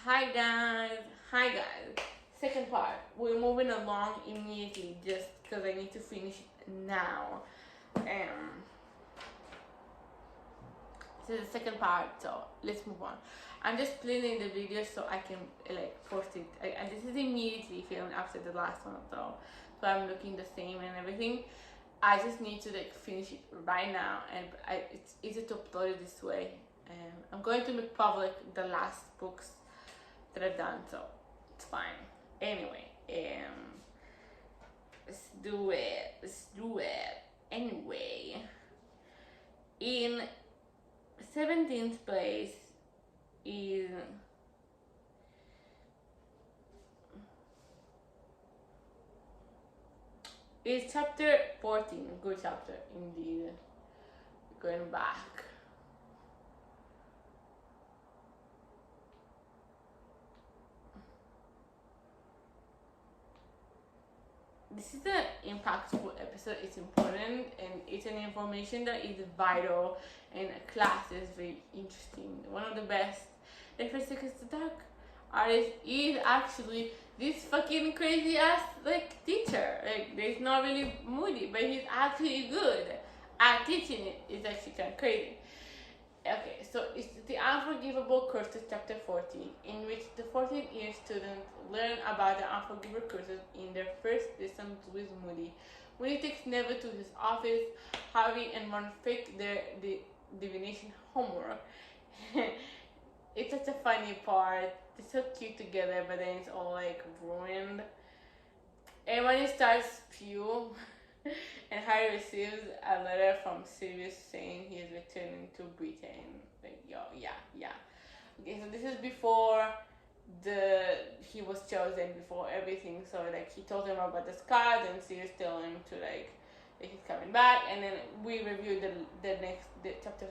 Hi guys. Second part. We're moving along immediately just because I need to finish it now. This is the second part, so let's move on. I'm just planning the video so I can post it. And this is immediately filmed after the last one, so I'm looking the same and everything. I just need to finish it right now, and it's easy to upload it this way. I'm going to make public the last books that I've done, so it's fine. Anyway, let's do it. Anyway, in 17th place is chapter 14. Good chapter indeed. Going back. This is an impactful episode. It's important and it's an information that is vital, and class is very interesting. One of the best references to dark artist is actually this fucking crazy ass teacher. He's not really moody, but he's actually good at teaching it. It's actually kind of crazy. Okay, so it's the Unforgivable Curses, chapter 14, in which the 14-year students learn about the unforgivable curses in their first lessons with Moody. Moody takes Neville to his office. Harry and Ron fake their divination homework. It's such a funny part. They're so cute together, but then it's all ruined. Everyone starts spew. And Harry receives a letter from Sirius saying he is returning to Britain. Yeah. Okay, so this is before he was chosen, before everything. So he told him about the scars, and Sirius told him to that he's coming back. And then we reviewed the chapter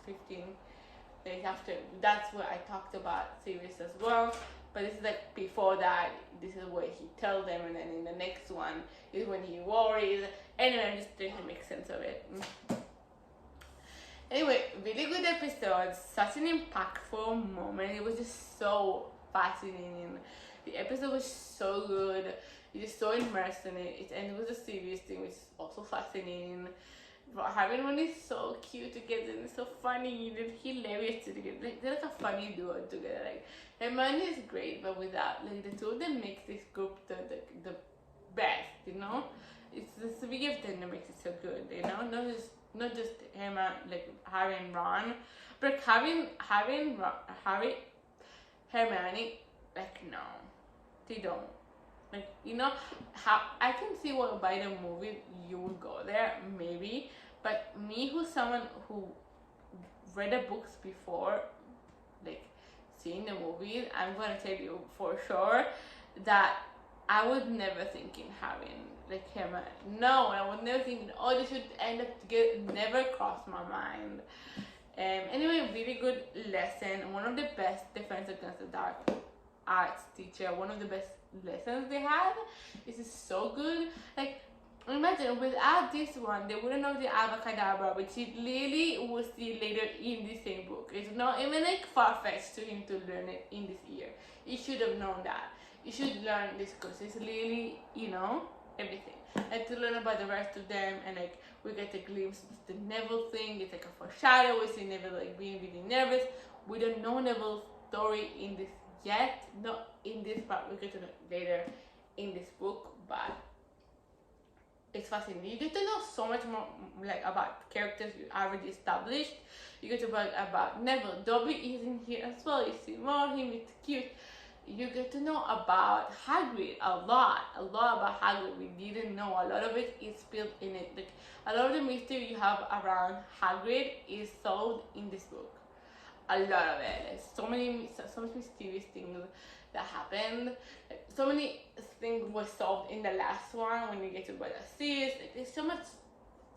15 days after. That's where I talked about Sirius as well. But this is before that. This is where he tells them, and then in the next one is when he worries. Anyway, I'm just trying to make sense of it. Anyway, really good episode. Such an impactful moment. It was just so fascinating. The episode was so good. You're just so immersed in it. And it was a serious thing, which is also fascinating. But having one is so cute together and so funny and hilarious together. They're a funny duo together. Hermione is great, but without the two of them makes this group the best, you know? It's the three of them that makes it so good, you know? Not just Hermione, Harry and Ron, but having Harry, Hermione, no, they don't. How I can see what by the movie you would go there, maybe, but me, who's someone who read the books before seeing the movies, I'm gonna tell you for sure that I was never thinking having Hermione. No, I was never thinking, oh, they should end up together. Never crossed my mind. Anyway, really good lesson. One of the best defense against the dark arts teacher. One of the best lessons they had. This is so good. Imagine without this one, they wouldn't know the Avacadabra, which he literally will see later in the same book. It's not even far-fetched to him to learn it in this year. He should have known that. You should learn this because it's literally, everything. And to learn about the rest of them, and we get a glimpse of the Neville thing. It's a foreshadow. We see Neville being really nervous. We don't know Neville's story in this yet. Not in this part. We get to know later in this book, but it's fascinating. You get to know so much more about characters you already established. You get to know about Neville. Dobby is in here as well. You see more of him. It's cute. You get to know about Hagrid a lot about Hagrid. We didn't know. A lot of it is spilled in it. A lot of the mystery you have around Hagrid is solved in this book. A lot of it. So much mysterious things that happened. So many things were solved in the last one when you get to Brother Sis. There's so much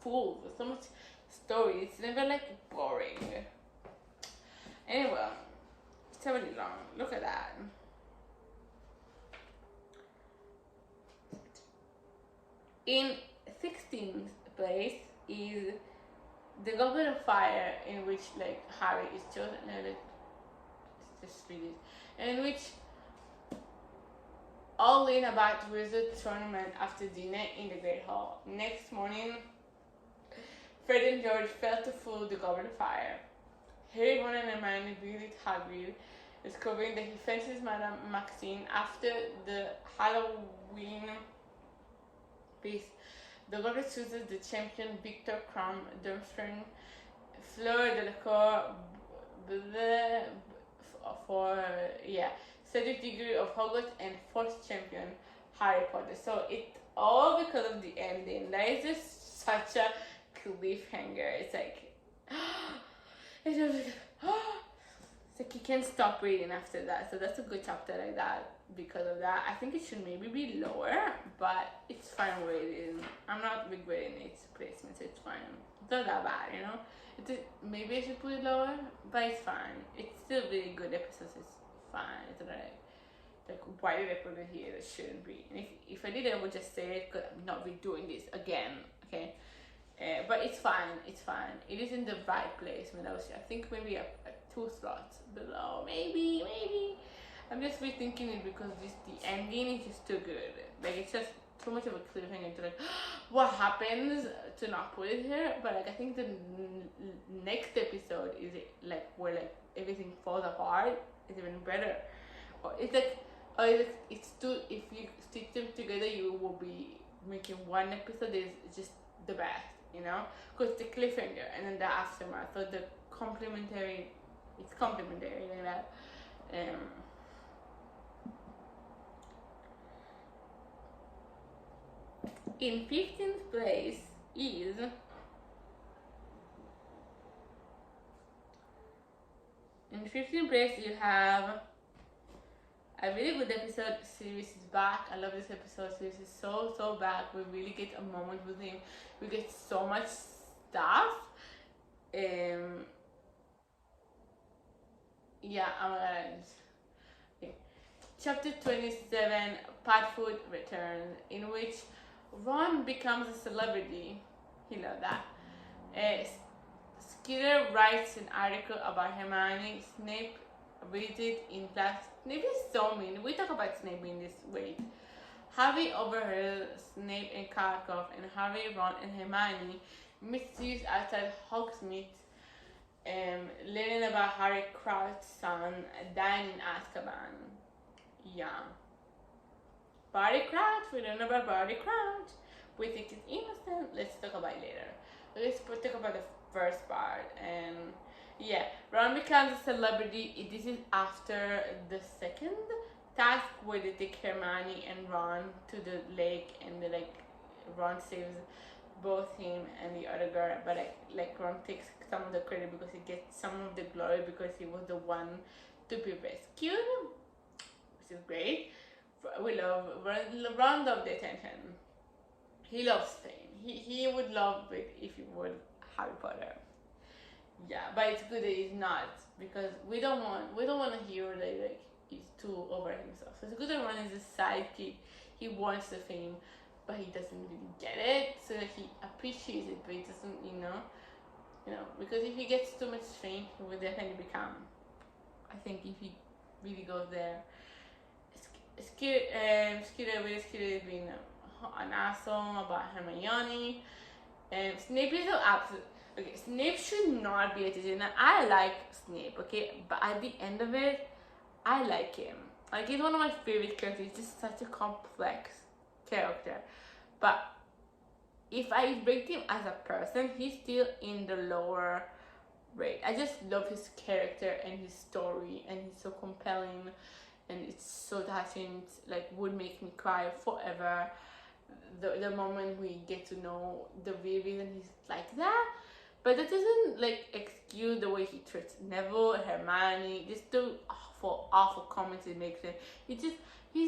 full. There's so much story. It's never boring. Anyway, it's really long. Look at that. In 16th place is the Goblet of Fire, in which Harry is chosen. just read it. In which all in about wizard tournament after dinner in the Great Hall. Next morning, Fred and George fell to full the goblet of fire. Harry, Ron, and Hermione visit Hagrid, discovering that he fences Madame Maxine after the Halloween feast. The goblet chooses the champion Victor Crumb, Durmstrang, Fleur Delacour, for Cedric Diggory of Hogwarts, and fourth champion Harry Potter. So it's all because of the ending. That is just such a cliffhanger. It's like it's just like you can't stop reading after that. So that's a good chapter like that. Because of that, I think it should maybe be lower, but it's fine rating. I'm not regretting its placement, so it's fine. It's not that bad, you know. Maybe I should put it lower, but it's fine. It's still really good episodes. It's fine. It's not like why did I put it here? It shouldn't be. And if I did, I would just say it because I'm not redoing this again. Okay. But it's fine. It's fine. It is in the right place. I think maybe a 2 slots below. Maybe. I'm just rethinking it because the ending is just too good. Like it's just too much of a cliffhanger to like what happens to not put it here. But like I think the next episode is like where like everything falls apart is even better. Or it's too, if you stitch them together, you will be making one episode is just the best, you know, because the cliffhanger and then the aftermath. So the complementary, it's complementary like that. In 15th place is you have a really good episode. Sirius is back. I love this episode. Sirius is so back. We really get a moment with him. We get so much stuff. Chapter 27, Padfoot returns, in which Ron becomes a celebrity. He loved that. Skeeter writes an article about Hermione. Snape reads it in class. Snape is so mean. We talk about Snape in this way. Harry overheard Snape and Karkaroff, and Harry, Ron, and Hermione meet Sirius outside Hogsmeade, learning about Harry Crouch's son dying in Azkaban. Yeah. Barty Crouch, we don't know about Barty Crouch. We think it's innocent. Let's talk about it later. Let's talk about the first part. And yeah, Ron becomes a celebrity. This is after the second task where they take Hermione and Ron to the lake, and Ron saves both him and the other girl, but like Ron takes some of the credit because he gets some of the glory because he was the one to be rescued, which is great. We love Ron loves the attention. He loves fame. He would love it if he would Harry Potter. Yeah, but it's good that he's not, because we don't want to hear that like he's too over himself. So it's good that Ron is a sidekick. He wants the fame, but he doesn't really get it. So that he appreciates it, but he doesn't, you know, because if he gets too much fame, he will definitely become. I think if he really goes there. Skeeter has been an asshole about Hermione. Snape is an absolute. Okay, Snape should not be a teacher. Now, I like Snape, okay? But at the end of it, I like him. Like, he's one of my favorite characters. He's just such a complex character. But if I rate him as a person, he's still in the lower rate. I just love his character and his story, and he's so compelling. And it's so touching, like would make me cry forever. The moment we get to know the real reason he's like that, but that doesn't like excuse the way he treats Neville, Hermione, just the awful comments he makes. He's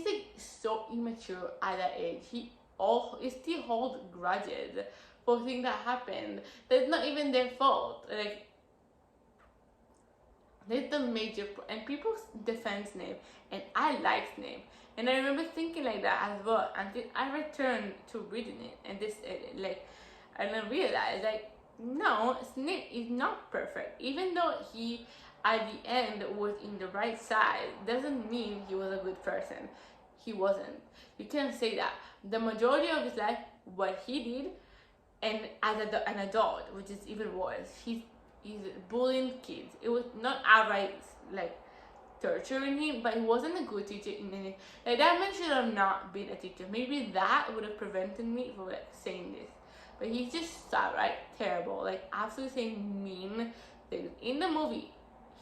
like so immature at that age. He still holds grudges for things that happened. That's not even their fault. Like, that's the major and people defend Snape, and I like Snape, and I remember thinking like that as well until I returned to reading it, and and I realized like no, Snape is not perfect, even though he at the end was in the right side doesn't mean he was a good person. He wasn't. You can't say that. The majority of his life, what he did, and as an adult, which is even worse, he's bullying kids. It was not outright like torturing him, but he wasn't a good teacher in any. Like that man should have not been a teacher. Maybe that would have prevented me from like saying this. But he's just outright terrible, like absolutely saying mean things. In the movie,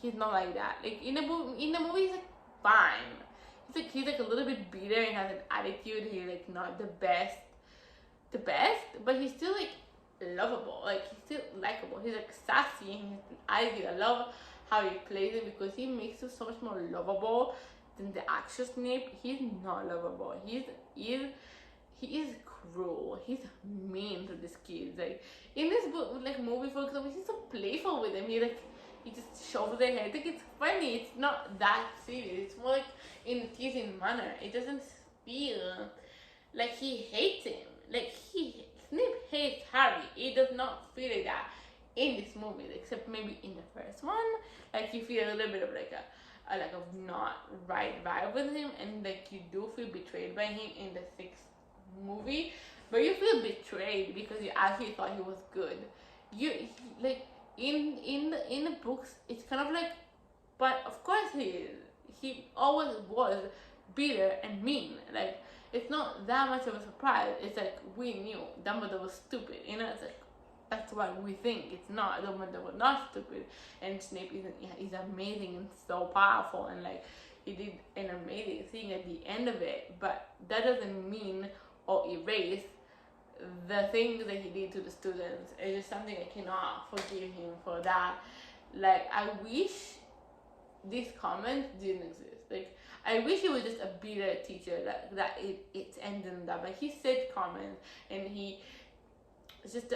he's not like that. Like in the movie, he's like fine. He's like a little bit bitter and has an attitude. He's like not the best, but he's still like lovable. Like he's still likable. He's like sassy and he's an attitude. I love how he plays it because he makes him so much more lovable than the actual Snape. He's not lovable. He is cruel. He's mean to these kids. Like in this book, like movie, for example, he's so playful with them. He just shoves their head. Like it's funny. It's not that serious. It's more like in a teasing manner. It doesn't feel like he hates him. Like Snape hates Harry. It does not feel like that in this movie, except maybe in the first one. Like you feel a little bit of like a like of not right vibe with him, and like you do feel betrayed by him in the sixth movie, but you feel betrayed because you actually thought he was good. Like in the books, it's kind of like, but of course he always was bitter and mean. Like it's not that much of a surprise. It's like we knew Dumbledore was stupid. You know, it's like that's what we think. It's not. Dumbledore was not stupid, and Snape is amazing and so powerful, and like he did an amazing thing at the end of it. But that doesn't mean or erase the things that he did to the students. It's just something I cannot forgive him for that. Like I wish these comments didn't exist. Like I wish he was just a bitter teacher that it's ended in that. But he said comments and it's just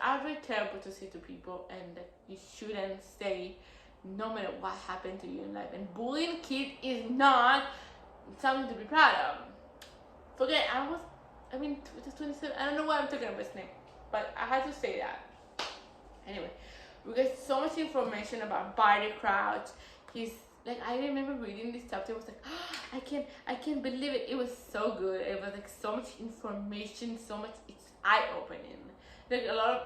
outright terrible to say to people, and that you shouldn't say no matter what happened to you in life. And bullying kids is not something to be proud of. Forget it was 27. I don't know why I'm talking about Snape, but I had to say that. Anyway, we got so much information about Barty Crouch. He's like, I remember reading this chapter. I was like, oh, I can't believe it. It was so good. It was like so much information, so much. It's eye opening. Like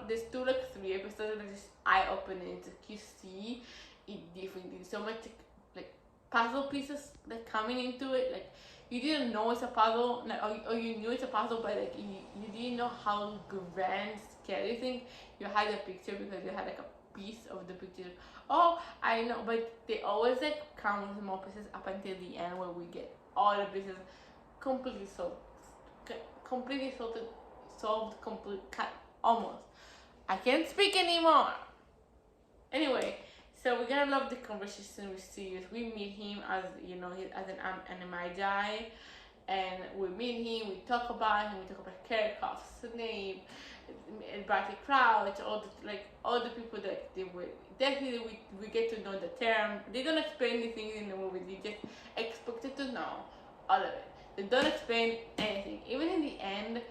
there's like 3 episodes that are just eye opening. Like you see it differently. So much like puzzle pieces like coming into it. Like you didn't know it's a puzzle, like, or you knew it's a puzzle, but like you didn't know how grand, scary thing. You had a picture because you had like a piece of the picture. Oh, I know, but they always like come with more pieces up until the end where we get all the pieces completely solved, almost. I can't speak anymore. Anyway, so we're gonna love the conversation with Sirius. We meet him as as an Animagi, and we meet him. We talk about him. We talk about Kerkhoff, Snape, Barty Crouch, all the people that they were. Definitely, we get to know the term. They don't explain anything in the movie. They just expected to know all of it. They don't explain anything. Even in the end,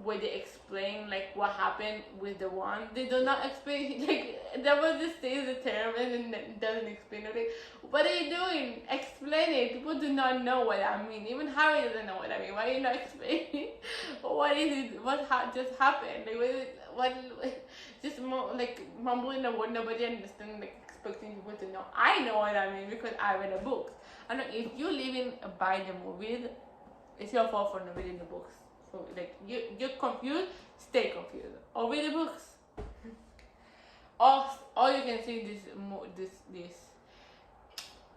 where they explain like what happened with the wand, they do not explain. Like that was just says the term and then doesn't explain it. Like, what are you doing? Explain it. People do not know what I mean. Even Harry doesn't know what I mean. Why are you not explaining? What is it? Just happened? Like what just like mumbling the word nobody understands, like expecting people to know. I know what I mean because I read the books. I know if you live in by the movies, it's your fault for not reading the books. So like you're confused, stay confused. Or read the books. Or you can see this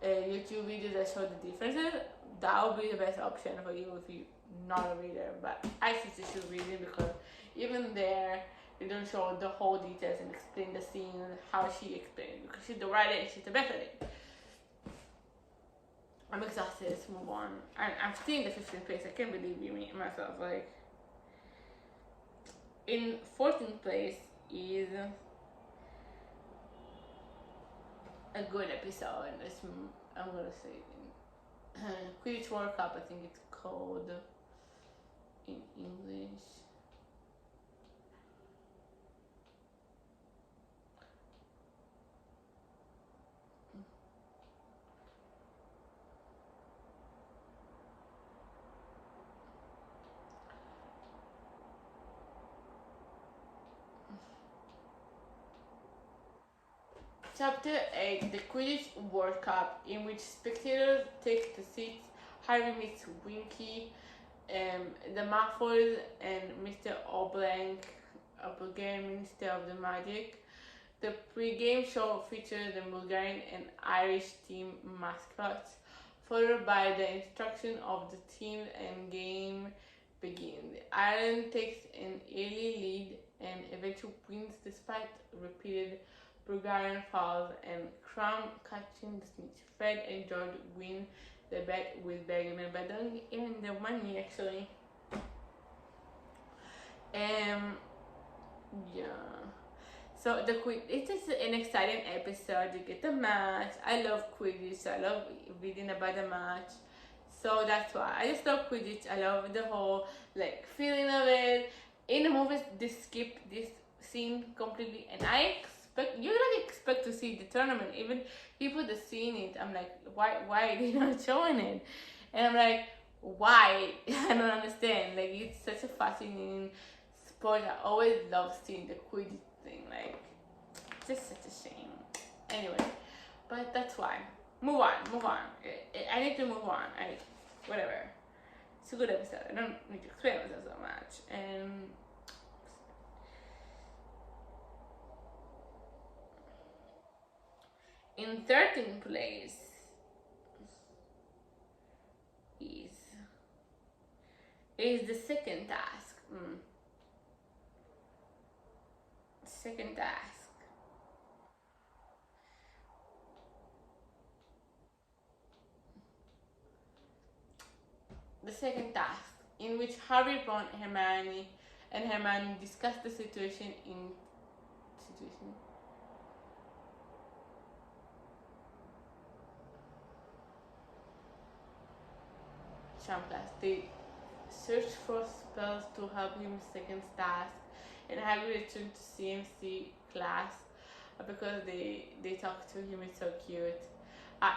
YouTube videos that show the differences. That would be the best option for you if you're not a reader. But I think you should read it because even there they don't show the whole details and explain the scene how she explained it, because she's the writer and she's the best at it. I'm exhausted. Let's move on. I'm still in the 15th place. I can't believe myself. Like in 14th place is a good episode. I'm gonna say Quidditch World Cup. I think it's called in English. Chapter 8, the Quidditch World Cup, in which spectators take the seats. Harry meets Winky, the Malfoys, and Mr. Oblank, a Bulgarian Minister of the Magic. The pre-game show features the Bulgarian and Irish team mascots, followed by the instruction of the team and game begins. Ireland takes an early lead and eventually wins despite repeated Bulgarian fouls and Crumb catching the snitch. Fred and George win the bet with Bergman, but don't get even the money actually. Yeah. So it is an exciting episode. You get the match. I love Quidditch. So I love reading about the match. So that's why I just love Quidditch. I love the whole like feeling of it. In the movies, they skip this scene completely, and you don't expect to see the tournament. Even people that seen it, I'm like, why are they not showing it? And I'm like, why? I don't understand. Like, it's such a fascinating sport. I always love seeing the Quidditch thing. Like, just such a shame. Anyway, but that's why. Move on. I need to move on. Whatever. It's a good episode. I don't need to explain myself so much. And in 13th place is the second task. Second task. The second task, in which Harry, Ron, Hermione discuss the situation class. They search for spells to help him second task, and Harry returned to CMC class because they talk to him. It's so cute.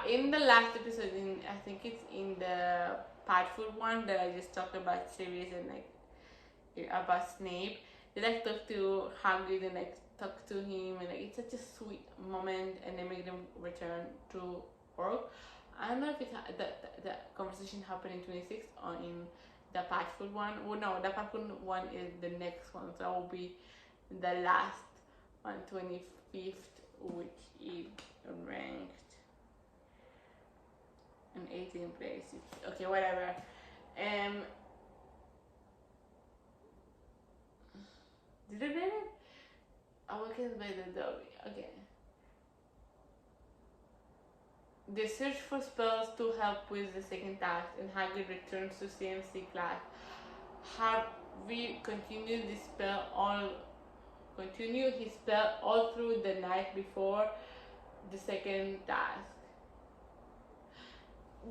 In the last episode, I think it's in the Padfoot one that I just talked about series and like about Snape. They like talk to Hagrid and like talk to him, and like it's such a sweet moment, and they make them return to work. I don't know if the conversation happened in 26 or in the Padfoot one. Well, no, the Padfoot one is the next one, so that will be the last one, 25th, which is ranked in 18th place. Okay, whatever. Did I read it? Awakens by the Dobby. Okay. They search for spells to help with the second task, and Hagrid returns to CMC class. Harry continued his spell all through the night before the second task.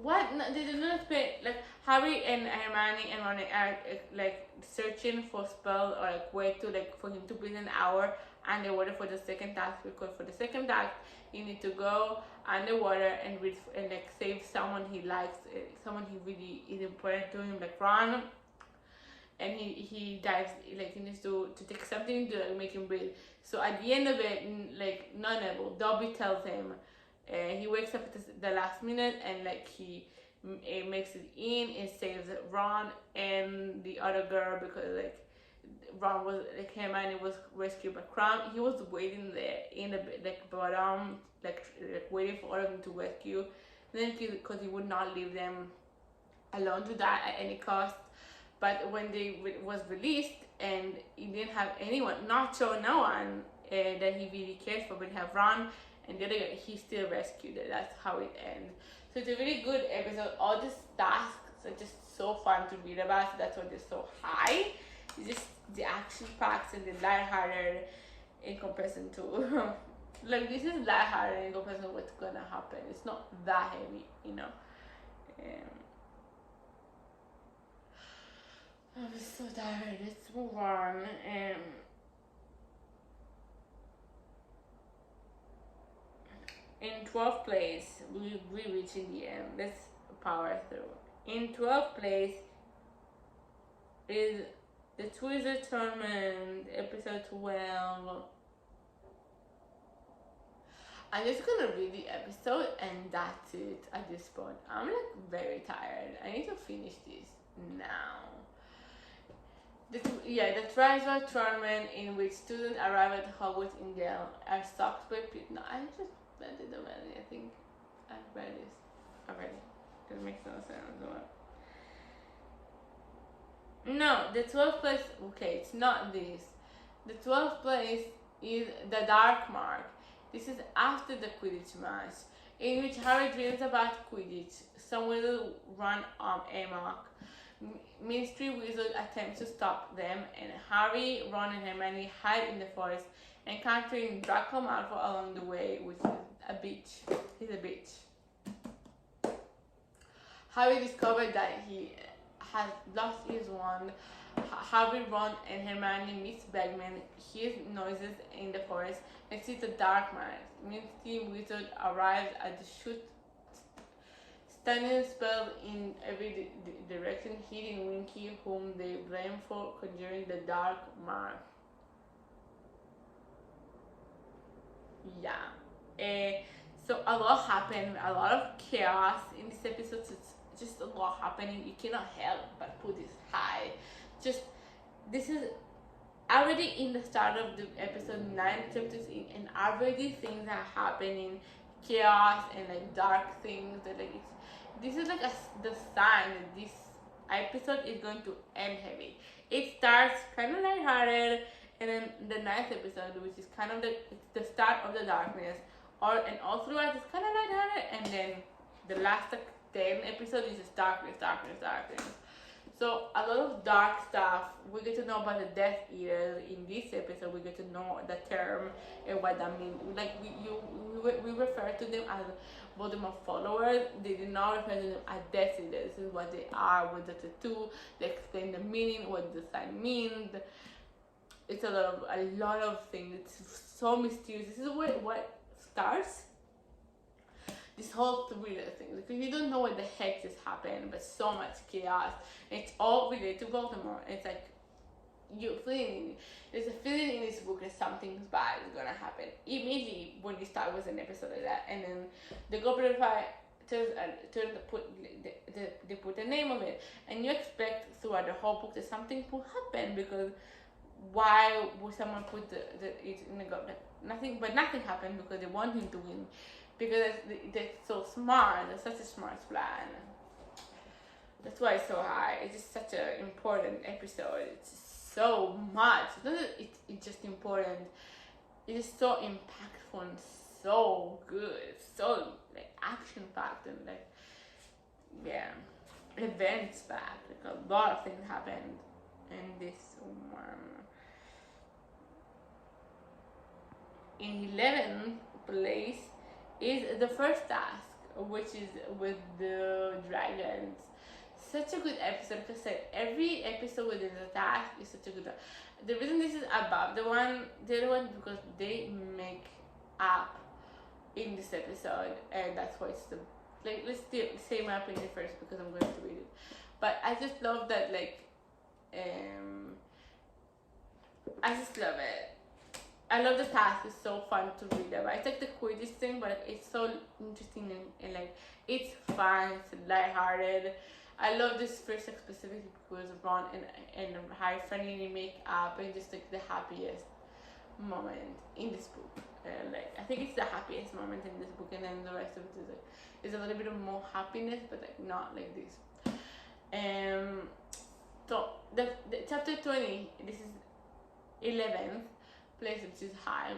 What? No, they did not explain. Like Harry and Hermione and Ron are like searching for spell or like way to like for him to breathe an hour underwater for the second task, because for the second task you need to go underwater and like save someone he likes, someone he really is important to him, like Ron. And he dives, like he needs to take something to like, make him breathe. So at the end of it, like non-able, Dobby tells him. He wakes up at the last minute and like he makes it in and saves Ron and the other girl, because like Ron was like Hermione was rescued by Crumb. He was waiting there in the like bottom, like waiting for all of them to rescue. Then because he would not leave them alone to die at any cost. But when they was released and he didn't have anyone, not show no one that he really cares for, but have Ron and the other guy, he still rescued it. That's how it ends. So it's a really good episode. All these tasks are just so fun to read about. So that's why they're so high. It's just the action packs and the lighthearted in comparison to like this is lighthearted in comparison to what's gonna happen. It's not that heavy, you know. I'm so tired. Let's move on. In 12th place, we reaching the end. Let's power through. In 12th place is the Twizzler Tournament, episode 12. I'm just gonna read the episode and that's it at this point. I'm like very tired. I need to finish this now. The treasure tournament in which students arrive at Hogwarts in Gale are stopped by No, I just read it already. I think I've read this already. It makes no sense. No, the 12th place. Okay, it's not this. The 12th place is the Dark Mark. This is after the Quidditch match, in which Harry dreams about Quidditch. Some will run amok. Ministry wizard attempts to stop them, and Harry, Ron, and Hermione hide in the forest, encountering Draco Malfoy along the way, which is a bitch. He's a bitch. Harry discovered that he has lost his wand. Harry, Ron, and Hermione meet Bagman, hears noises in the forest, and sees the Dark Mark. Ministry wizard arrives at the chute, stunning spell in every direction, hitting Winky, whom they blame for conjuring the Dark Mark. Yeah. So a lot happened, a lot of chaos in this episode. So it's just a lot happening. You cannot help but put this high. This is already in the start of the episode 9 chapters in, and already things are happening, chaos and like dark things that like this is like the sign that this episode is going to end heavy. It starts kind of lighthearted, and then the 9th episode, which is kind of the start of the darkness, and all throughout it's kind of lighthearted, and then the last like 10 episodes is just darkness. So a lot of dark stuff. We get to know about the Death Eaters in this episode. We get to know the term and what that means. Like we refer to them as Voldemort followers. They did not refer to them as Death Eaters. This is what they are with the tattoo. They explain the meaning, what the sign means. It's a lot of things. It's so mysterious. This is what starts this whole thriller thing, because you don't know what the heck just happened, but so much chaos. It's all related to Voldemort. It's like there's a feeling in this book that something bad is gonna happen immediately when you start with an episode like that, and then the Goblet of Fire they put the name of it, and you expect throughout the whole book that something will happen, because why would someone put it in the goblet? Nothing happened, because they want him to win. Because they're so smart. They're such a smart plan. That's why it's so high. It's just such an important episode. It's just so much. It's just important. It is so impactful and so good. It's so like action packed and like events packed. Like a lot of things happened in this one. In 11th place is the first task, which is with the dragons. Such a good episode, because every episode within the task is such a good one. The reason this is above the other one, because they make up in this episode, and that's why it's let's say my opinion first, because I'm going to read it. But I just love that, I just love it. I love the task. It's so fun to read about. It's like the Quidditch thing, but it's so interesting and like it's fun. It's lighthearted. I love this first specifically because Ron and Harry finally make up, and just like the happiest moment in this book. I think it's the happiest moment in this book, and then the rest of it is a little bit of more happiness, but like not like this. So the chapter 20. This is 11th place, which is high,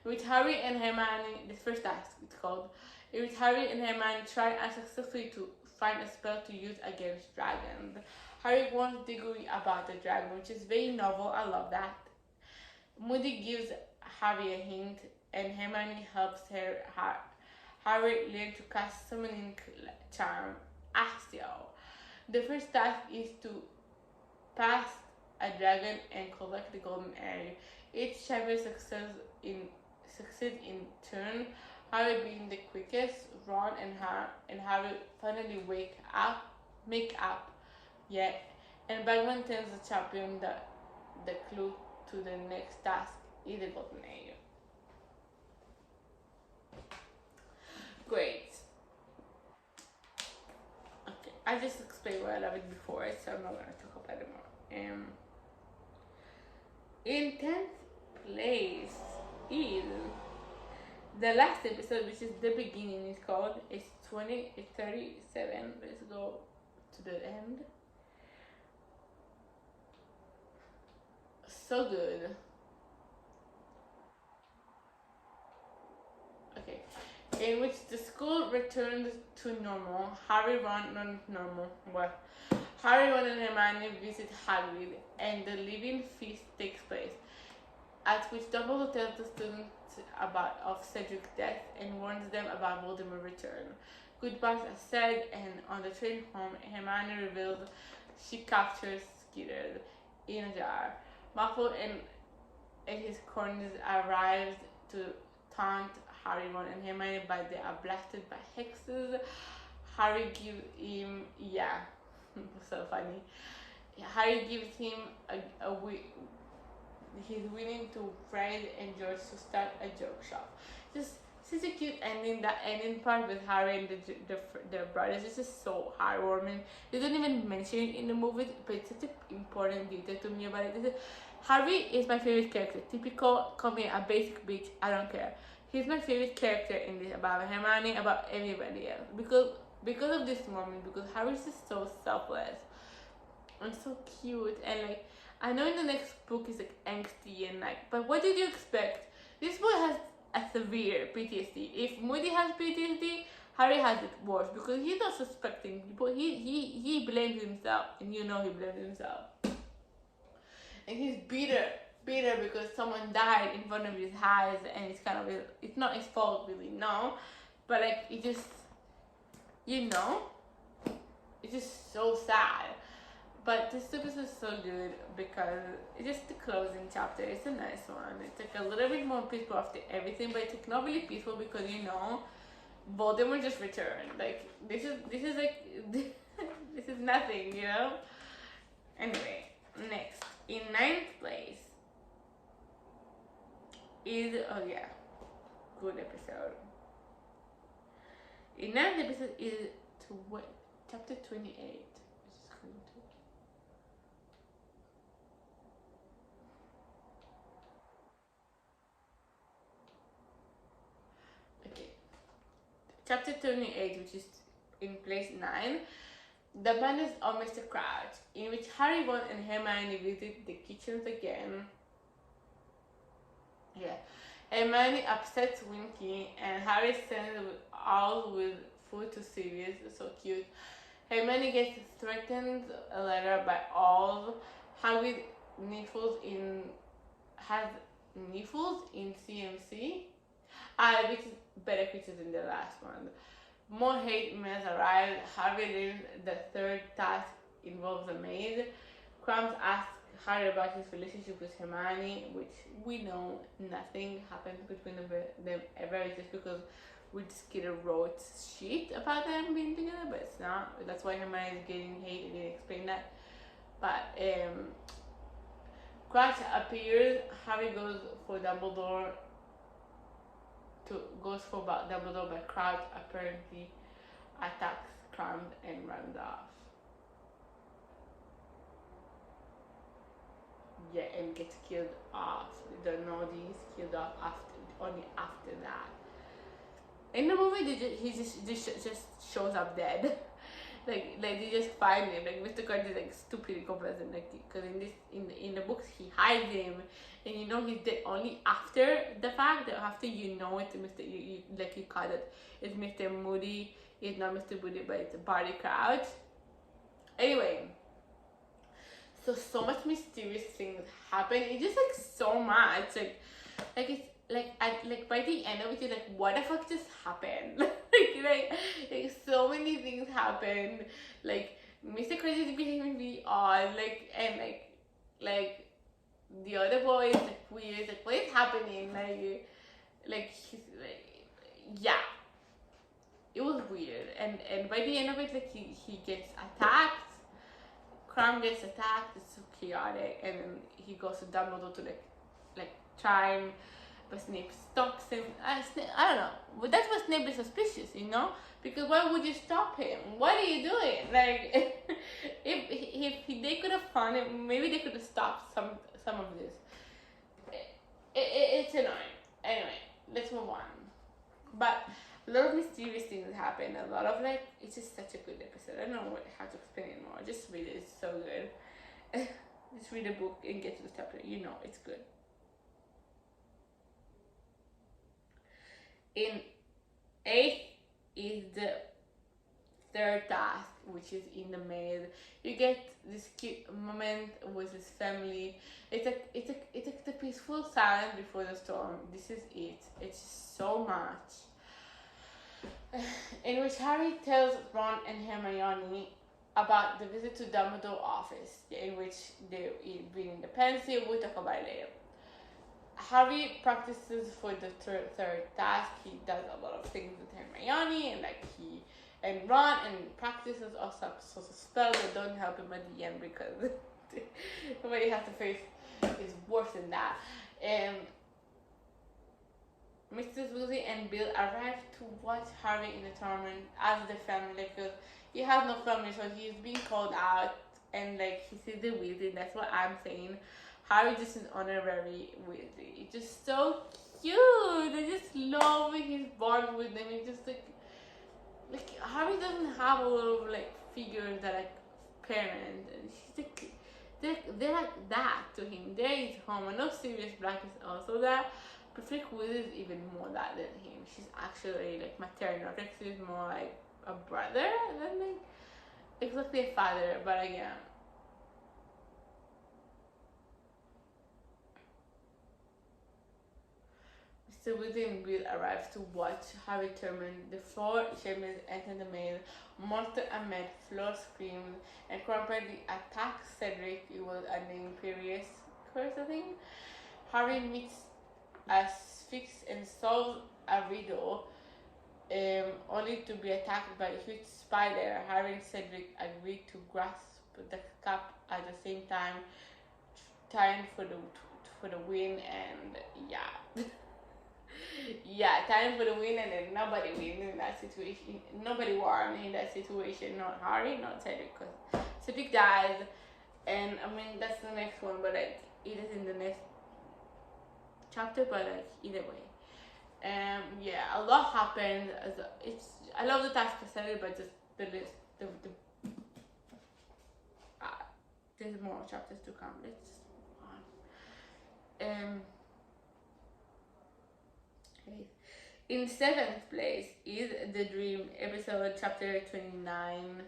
with Harry and Hermione. The first task it's called. With Harry and Hermione try unsuccessfully to find a spell to use against dragons. Harry wants degree about the dragon, which is very novel. I love that. Moody gives Harry a hint, and Hermione helps Harry learn to cast summoning charm, Accio. The first task is to pass a dragon and collect the golden egg. Each champion succeeds in turn. Harry being the quickest, Ron and Harry finally make up, and Bagman tells the champion that the clue to the next task is the golden egg. Great. Okay, I just explained why I love it before, so I'm not gonna talk about it more. In 10th place is the last episode, which is the beginning. It's called. It's 37. Let's go to the end. So good. Okay. In which the school returns to normal. Harry, Ron, not normal. Well, Harry, Ron, and Hermione visit Hagrid, and the living feast takes place, at which Dumbledore tells the students about of Cedric's death and warns them about Voldemort's return. Goodbyes are said, and on the train home, Hermione reveals she captures Skeeter in a jar. Malfoy and his cronies arrives to taunt Harry, Ron, and Hermione, but they are blasted by hexes. Harry gives him, so funny. Harry gives him he's willing to Fred and George to start a joke shop. Just such a cute ending. That ending part with Harry and the brothers is just so heartwarming. They don't even mention it in the movie, but it's such an important detail to me about it. Harry is my favorite character. Typical, call me a basic bitch, I don't care. He's my favorite character in this, about Hermione, about everybody else. Because of this moment, because Harry's just so selfless and so cute, and like, I know in the next book is like angsty and like, but what did you expect? This boy has a severe PTSD. If Moody has PTSD, Harry has it worse because he's not suspecting people. He blames himself, and you know he blames himself. And he's bitter because someone died in front of his eyes, and it's not his fault really, no, but like it just, you know, it's just so sad. But this episode is so good because it's just the closing chapter. It's a nice one. It's like a little bit more peaceful after everything, but it's like not really peaceful because, you know, Voldemort just returned. Like this is like this is nothing, you know. Anyway, next in 9th place is good episode. In 9th episode is chapter 28. Chapter 28, which is in place 9, The Madness of Mr. Crouch, in which Harry, Ron, and Hermione visit the kitchens again. Hermione upsets Winky, and Harry sends Owl with food to Sirius. So cute. Hermione gets threatened a letter by Owl. Hagrid has Niffles in CMC. Which is better creatures than the last one. More hate mails arrive. Harry learns the third task involves a maid. Crumbs asks Harry about his relationship with Hermione, which we know nothing happens between them ever. It's just because Skeeter wrote shit about them being together, but it's not. That's why Hermione is getting hate. I didn't explain that. But Crouch appears. Harry goes for Dumbledore, but Crouch apparently attacks Crumbs and runs off. And gets killed off. The Noddy is killed off only after that. In the movie, he just shows up dead. like they just find him. Like Mr. Crouch is like stupid incompetent. Like because in the books he hides him, and you know he's dead only after the fact. That after you know it's Mr. You call it. It's Mr. Moody. It's not Mr. Moody, but it's Barty Crouch. Anyway. So much mysterious things happen. It's just like so much. Like it's like by the end of it, you're like, what the fuck just happened? like so many things happened. Like Mr. Crazy is behaving really odd. Like the other boy is like weird. Like what is happening? Like he's like it was weird. And by the end of it, like he gets attacked. Crumb gets attacked. It's so chaotic, and then he goes to Dumbledore to like try and but Snape stops him. I don't know, but that's why Snape is suspicious, you know, because why would you stop him? What are you doing? Like, if they could have found him, maybe they could have stopped some of this. It's annoying. Anyway, let's move on. But a lot of mysterious things happen. A lot of like, it's just such a good episode. I don't know how to explain it more. Just read it. It's so good. Just read a book and get to the chapter. You know it's good. In 8th is the third task, which is in the mail. You get this cute moment with his family. It's the peaceful silence before the storm. This is it. It's so much. In which Harry tells Ron and Hermione about the visit to Dumbledore office, in which they bring in the pencil. We'll talk about it later. Harry practices for the third task. He does a lot of things with Hermione, and Ron, and practices also sorts of spells that don't help him at the end because what he has to face is worse than that. Mrs. Weasley and Bill arrive to watch Harry in the tournament as the family, because he has no family, so he's being called out, and like he sees the Weasley. That's what I'm saying. Harry just an honorary Weasley. It's just so cute. I just love his bond with them. It's just like Harry doesn't have a lot of like figures that like parents, and she's like they're like that to him. They're his home. I know Sirius Black is also that, but Flick Weasley is even more that than him. She's actually like maternal. Flick is more like a brother than like exactly a father. But again, Mr. Weasley and Bill arrive to watch Harry tournament. The four champions enter the mail. Monster and Med floor screams and corporately attack Cedric. It was an Imperious curse, I think. Harry meets a Sphinx and solves a riddle, only to be attacked by a huge spider. Harry and Cedric agree to grasp the cup at the same time, tying for the win, and yeah. Yeah, time for the win, and then nobody wins in that situation. Nobody won in that situation. Not Harry, not Cedric, because Cedric dies, and I mean that's the next one, but like it is in the next chapter. But like either way, yeah, a lot happened. I love the task for Cedric, but just the list, there's more chapters to come. Let's move on. Okay. In 7th place is The Dream, episode chapter 29.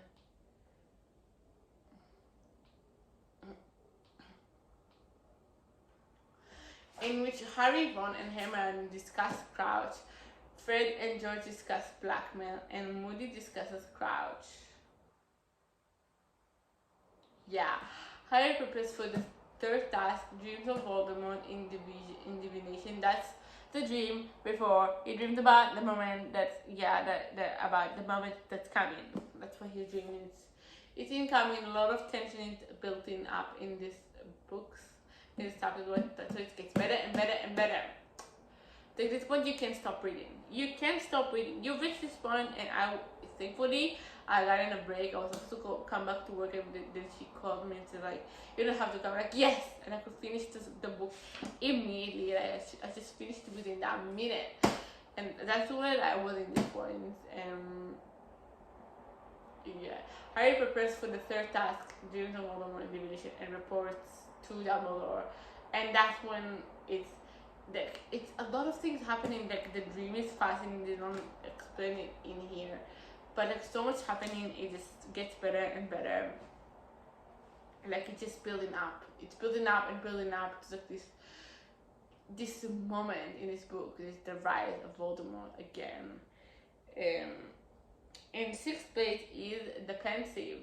In which Harry, Ron, and Hermione discuss Crouch, Fred and George discuss blackmail, and Moody discusses Crouch. Yeah, Harry prepares for the third task, dreams of Voldemort in divination. That's the dream before he dreams about the moment that about the moment that's coming. That's what his dream is. It's incoming. A lot of tension is built in up in these books. In this chapter, so it gets better and better and better. At this point, you can't stop reading. You can't stop reading. You've reached this point, and thankfully I got in a break. I was supposed to come back to work, and then she called me and said like, you don't have to come. Like, yes, and I could finish the book immediately. Like, I just finished within that minute, and that's where I was in this point. Yeah, Harry prepares for the third task, dreams of Voldemort divination, and reports to Dumbledore, and that's when it's a lot of things happening. Like the dream is fascinating. They don't explain it in here, but like so much happening. It just gets better and better. Like it's just building up. It's building up and building up to like this moment in this book. Is the rise of Voldemort again. In 6th place is the pensive.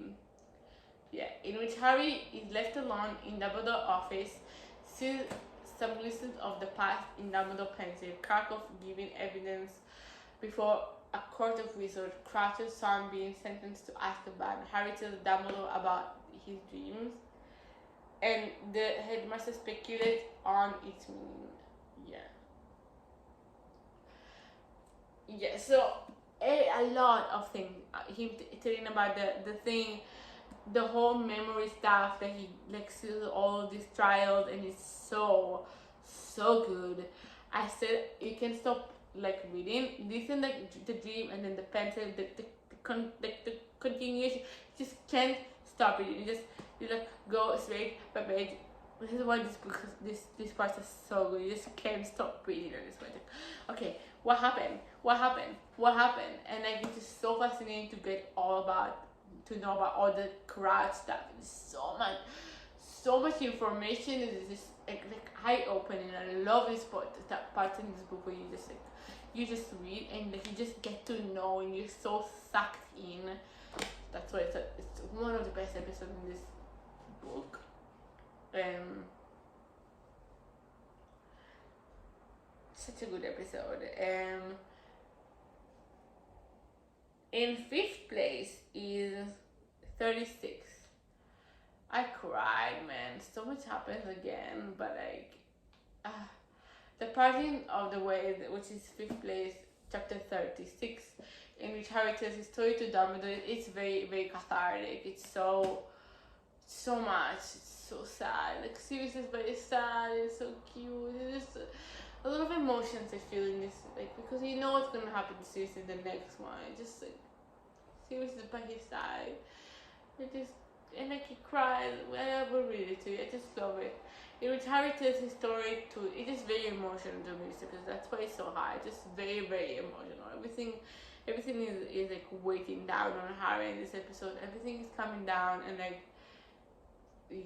Yeah, in which Harry is left alone in Dumbledore's office, sees some glimpses of the past in Dumbledore's pensive, Krakow giving evidence before a court of wizards, Crouch's son being sentenced to Azkaban. Harry tells Dumbledore about his dreams, and the headmaster speculates on its meaning. Yeah. yeah, so a lot of things. Him telling about the thing, the whole memory stuff that he like sees all of these trials, and it's so good. I said you can stop like reading, listen like the dream, and then the pencil, the continuation. You just can't stop reading. You like go straight by page. This is why this book, this part is so good. You just can't stop reading at this point. Okay, what happened? What happened? What happened? And like it's just so fascinating to get all about, to know about all the crowd stuff. It's so much information. It's just like eye opening. I love this part, that part in this book where you just read and like you just get to know and you're so sucked in. That's why it's one of the best episodes in this book. Such a good episode. In fifth place is 36. I cried, man. So much happens again, but like, the parting of the way, which is fifth place, chapter 36, in which Harry tells his story to Dumbledore. It's very, very cathartic. It's so much. It's so sad. Like Sirius is very sad. It's so cute. It's just a lot of emotions I feel in this, like because you know what's gonna happen to Sirius in the next one. It just like Sirius is by his side. It just and like he cries. I will read it to you. I just love it. In which Harry tells his story to. It is very emotional to me because that's why it's so high. Just very, very emotional. Everything is like weighting down on Harry in this episode. Everything is coming down and like,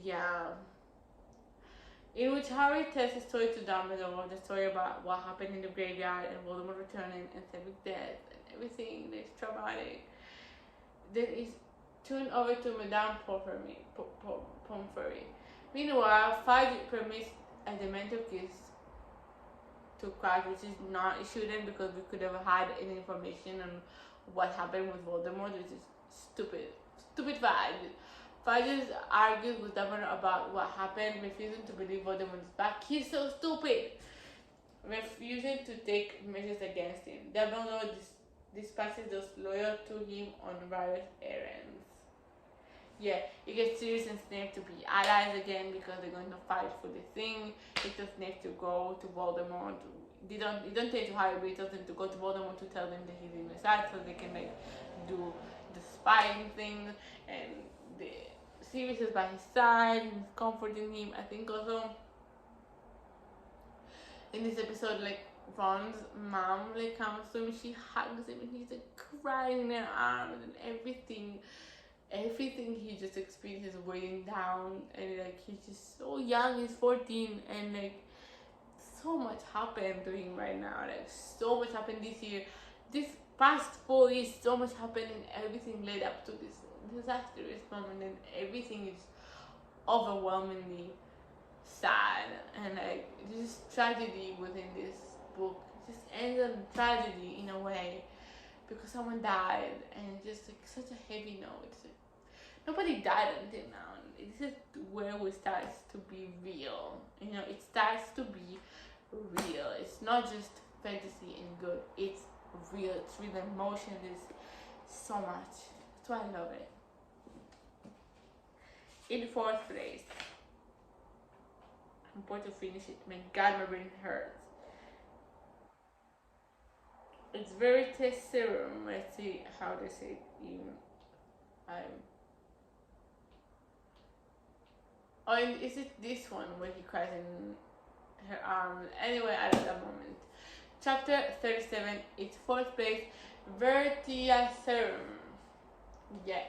yeah. In which Harry tells his story to Dumbledore, the story about what happened in the graveyard and Voldemort returning and Cedric's death and everything that is traumatic. Then is turned over to Madame Pomfrey. Meanwhile, Fudge permits a Dementor kiss to crack, which is not, it shouldn't, because we could have had any information on what happened with Voldemort, which is stupid. Stupid Fudge. Fudge argues with Dumbledore about what happened, refusing to believe Voldemort is back. He's so stupid. Refusing to take measures against him. Dumbledore dispatches those loyal to him on various errands. Yeah, you get Sirius and Snape to be allies again because they're going to fight for the thing. He tells Snape to go to Voldemort. He don't tell to Harry, but he tells them to go to Voldemort to tell them that he's in the side so they can like do the spying thing. And the Sirius is by his side and comforting him. I think also in this episode, like Ron's mom like comes to him, she hugs him, and he's like crying in her arms and everything he just experiences weighing down, and like he's just so young, he's 14, and like so much happened to him right now. Like so much happened this year, this past 4 years. So much happened, and everything led up to this disastrous moment, and everything is overwhelmingly sad, and like this tragedy within this book just ends in tragedy in a way because someone died, and just like such a heavy note. It's like, nobody died until now. This is where it starts to be real. You know, it starts to be real. It's not just fantasy and good. It's real. It's real emotion. There's so much. That's why I love it. In fourth place, I'm going to finish it. My God, my brain hurts. It's Veritaserum. Let's see how they say it in. Oh, is it this one where he cries in her arms? Anyway, at that moment. Chapter 37, it's fourth place, Veritaserum. Yeah,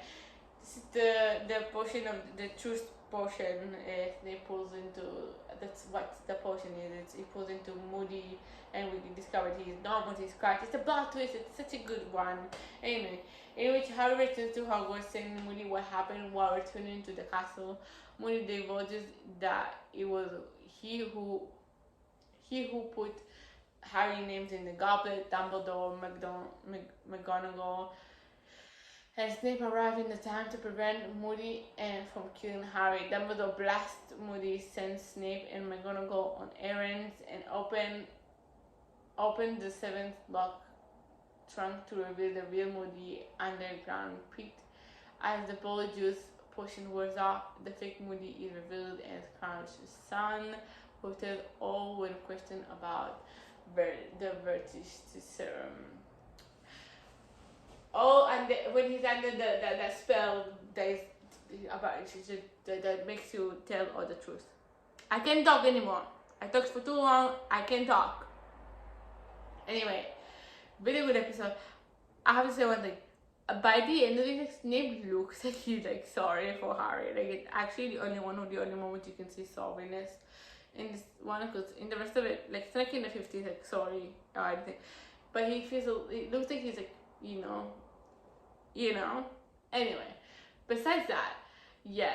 this is the potion of the truth potion. They pulls into, that's what the potion is. It pulls into Moody, and we discovered he's not what he's cracked. It's a plot twist. It's such a good one. Anyway, in which Harry returns to Hogwarts, telling Moody what happened while returning to the castle. Moody divulges that it was he who put Harry names in the goblet. Dumbledore, McGonagall, and Snape arrive in the time to prevent Moody and from killing Harry. Dumbledore blasts Moody, sends Snape and McGonagall on errands, and open the seventh lock trunk to reveal the real Moody underground pit. As the polyjuice potion wears off, the fake Moody is revealed as Crouch's son, who tells all when questioned about the Vertice serum. Oh, and when he's under the spell, that is about that makes you tell all the truth. I can't talk anymore. I talked for too long. I can't talk. Anyway, really good episode. I have to say one thing. By the end of it, Snape looks like he's like sorry for Harry. Like it's actually the only moment you can see sorriness in this one, because in the rest of it, like it's like in the 50s, like sorry or anything. But it looks like he's like, you know. Anyway, besides that, yeah,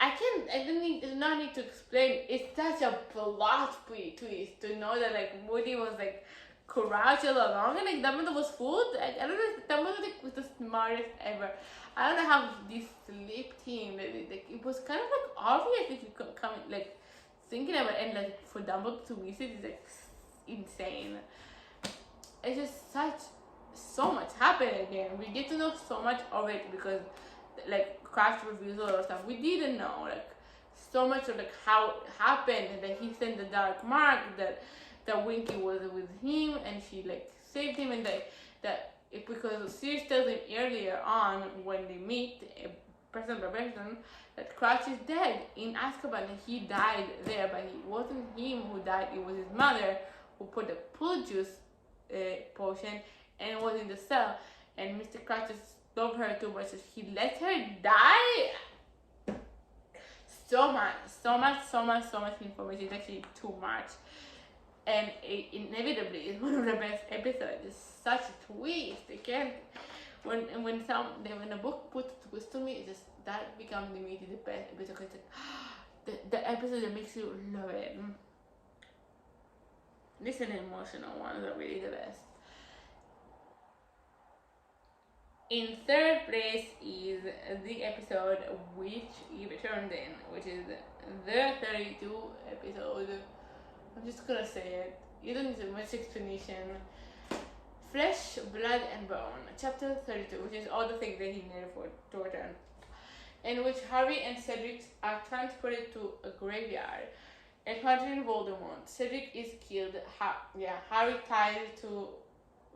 do not need to explain. It's such a plot twist to know that like Moody was like crouched all along, and like Dumbledore was fooled. Like, I don't know, Dumbledore like, was the smartest ever. I don't know how this slipped him. Like it was kind of like obvious if you come like thinking about it, and like for Dumbledore to miss it is like insane. It's just so much happened again. We get to know so much of it because like Crouch reveals a lot of stuff we didn't know, like so much of like how it happened, and that he sent the dark mark, that Winky was with him and she like saved him, and that because Sirius tells him earlier on when they meet person by person that Crouch is dead in Azkaban and he died there, but it wasn't him who died, it was his mother who put the Polyjuice potion and was in the cell, and Mr. Crouch just loved her too much, so he let her die. So much information. It's actually too much, and inevitably it's one of the best episodes. It's such a twist. I can't. When a book puts a twist to me, it just that becomes immediately the best episode. Cause it's like the episode that makes you love it. These are the emotional ones are really the best. In third place is the episode which he returned in, which is the 32 episode. I'm just gonna say it. You don't need much explanation. Flesh, Blood and Bone, chapter 32, which is all the things that he needed to return, in which Harry and Cedric are transported to a graveyard, encountering Voldemort. Cedric is killed. Harry tied to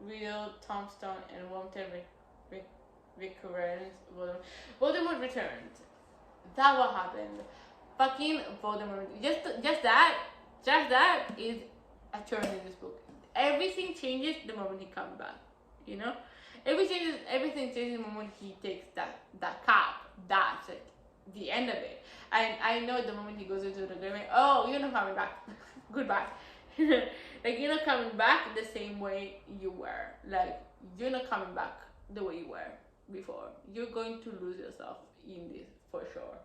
real tombstone and Wormtail recurrence. Voldemort returned. That what happened. Fucking Voldemort. Just that is a turn in this book. Everything changes the moment he comes back. You know, everything changes the moment he takes that cap. That's like the end of it. And I know the moment he goes into the grave, oh, you're not coming back. Goodbye. Like you're not coming back the same way you were. Like you're not coming back the way you were before. You're going to lose yourself in this for sure.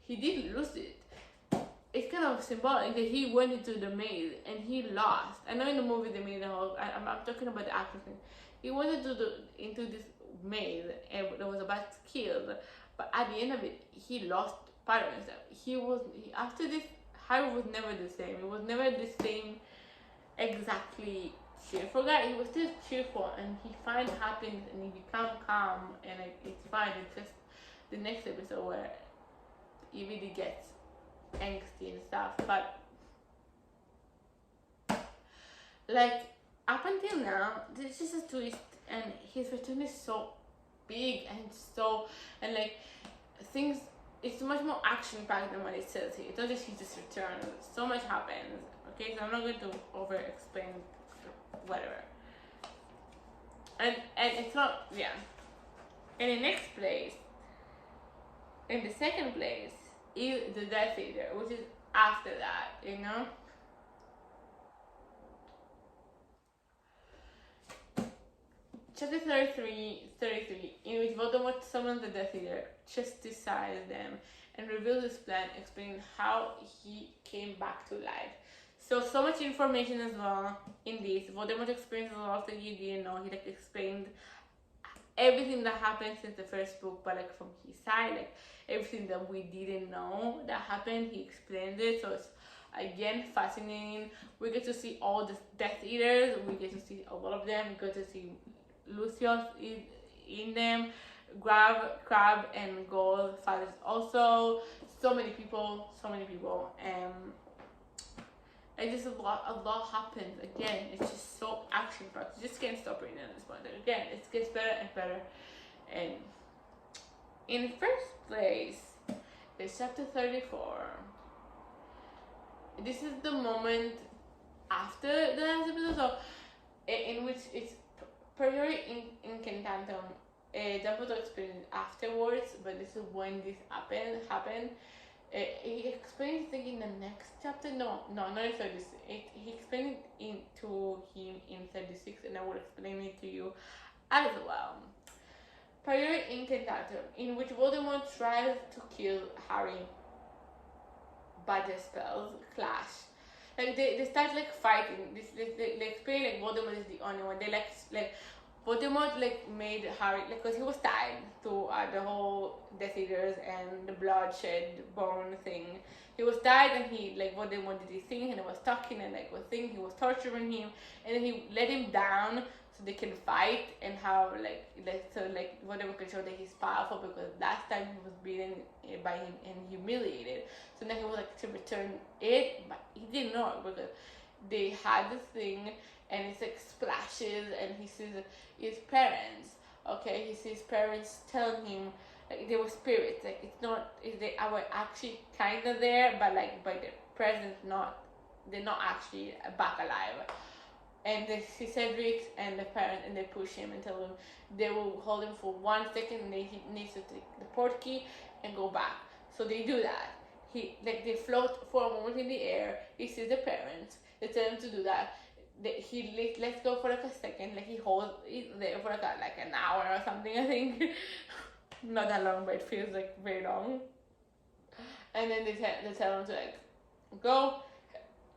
He did lose it. It's kind of symbolic that he went into the maze and he lost. I know in the movie they made the whole. I'm talking about the actor thing. He went into this maze and there was about to kill, but at the end of it, he lost part of himself. After this, Harry was never the same. It was never the same exactly cheerful guy. He was still cheerful and he finds happiness and he becomes calm and it's fine. It's just the next episode where he really gets angsty and stuff, but like up until now there's just a twist and his return is so big and like things, it's much more action packed than what it says here. It's not just his return, so much happens. Okay, so I'm not going to over explain whatever, and it's not, yeah. And in next place, in the second place is the Death Eater, which is after that, you know. Chapter 33, in which Voldemort summons the Death Eater, chastises them, and reveals his plan, explaining how he came back to life. So much information as well in this. Voldemort explains a lot that you didn't know. He like explained everything that happened since the first book, but like from his side, like everything that we didn't know that happened, he explained it. So it's Again, fascinating. We get to see all the Death Eaters. We get to see a lot of them. We get to see Lucius in them. Crab and Gold fathers also. So many people. And just a lot happens. Again, it's just so action packed. You just can't stop reading at this point. And again, it gets better and better. And in first place is chapter 34. This is the moment after the last episode, so in which it's priority in Incantatum. Dumbledore explained afterwards, but this is when this happened. He explains it in the next chapter. No, not in 36. He explained it to him in 36, and I will explain it to you as well. Prior Incantatum, in which Voldemort tries to kill Harry, but the spells clash. Like they start like fighting. They explain like Voldemort is the only one. They like Voldemort like made Harry like because he was tied to the whole Death Eaters and the bloodshed bone thing. He was tied and he like Voldemort did his thing and he was talking and like he was torturing him and then he let him down so they can fight and how so Voldemort can show that he's powerful because last time he was beaten by him and humiliated. So now he was like to return it, but he didn't know because they had this thing and it's like splashes and he sees his parents. Okay, he sees parents telling him like they were spirits. Like it's not if they were actually kind of there, but like by their presence, they're not actually back alive. And they see Cedric and the parents and they push him and tell him they will hold him for 1 second and then he needs to take the port key and go back. So they do that. They float for a moment in the air. He sees the parents. They tell him to do that. He lets go for like a second. Like he holds it there for like an hour or something. I think not that long, but it feels like very long. And then they tell him to like go.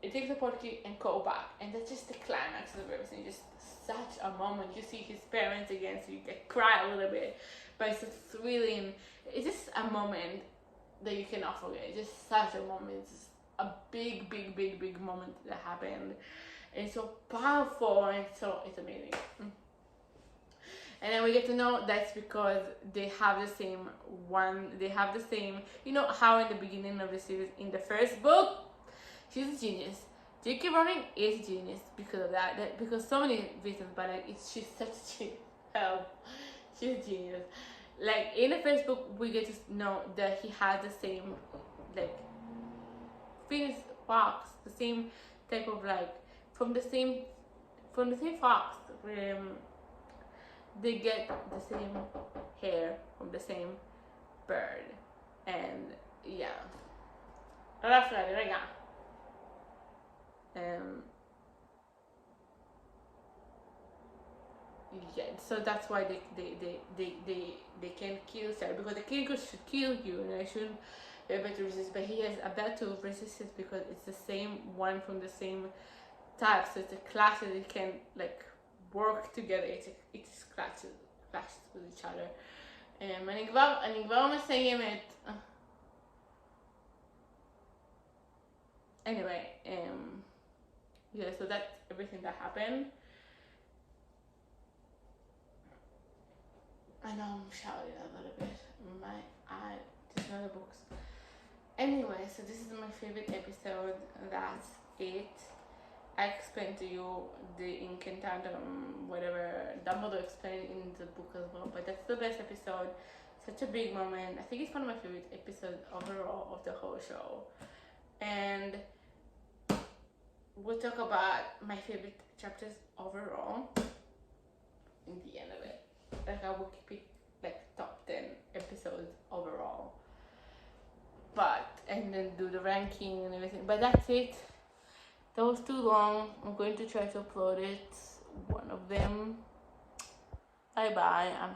It takes the portkey and go back, and that's just the climax of everything. Just such a moment. You see his parents again, so you get cry a little bit, but it's a thrilling. It's just a moment that you cannot forget. It's just such a moment. It's a big moment that happened. And it's so powerful, and it's amazing. And then we get to know that's because they have the same one. They have the same. You know how in the beginning of the series, in the first book. She's a genius. J.K. Rowling is a genius because of that. Because so many reasons, but like she's such a genius. She's a genius. Like in the first book, we get to know that he has the same like Phoenix fox, the same type of like from the same fox. They get the same hair from the same bird, and yeah. Yeah, so that's why they can kill Sarah because the king should kill you and I shouldn't be able to resist, but he has a ability to resist it because it's the same one from the same type, so it's a clash that they can like work together. It's clashes with each other. אני כבר מסיימת. Anyway, yeah, so that's everything that happened. I know I'm shouting a little bit. My eye, just know the books. Anyway, so this is my favorite episode. That's it. I explained to you the Incantatum, whatever Dumbledore explained in the book as well, but that's the best episode. Such a big moment. I think it's one of my favorite episodes overall of the whole show. And we'll talk about my favorite chapters overall in the end of it. Like I will keep it like top 10 episodes overall. And then do the ranking and everything. But that's it. That was too long. I'm going to try to upload it. One of them. Bye bye. I'm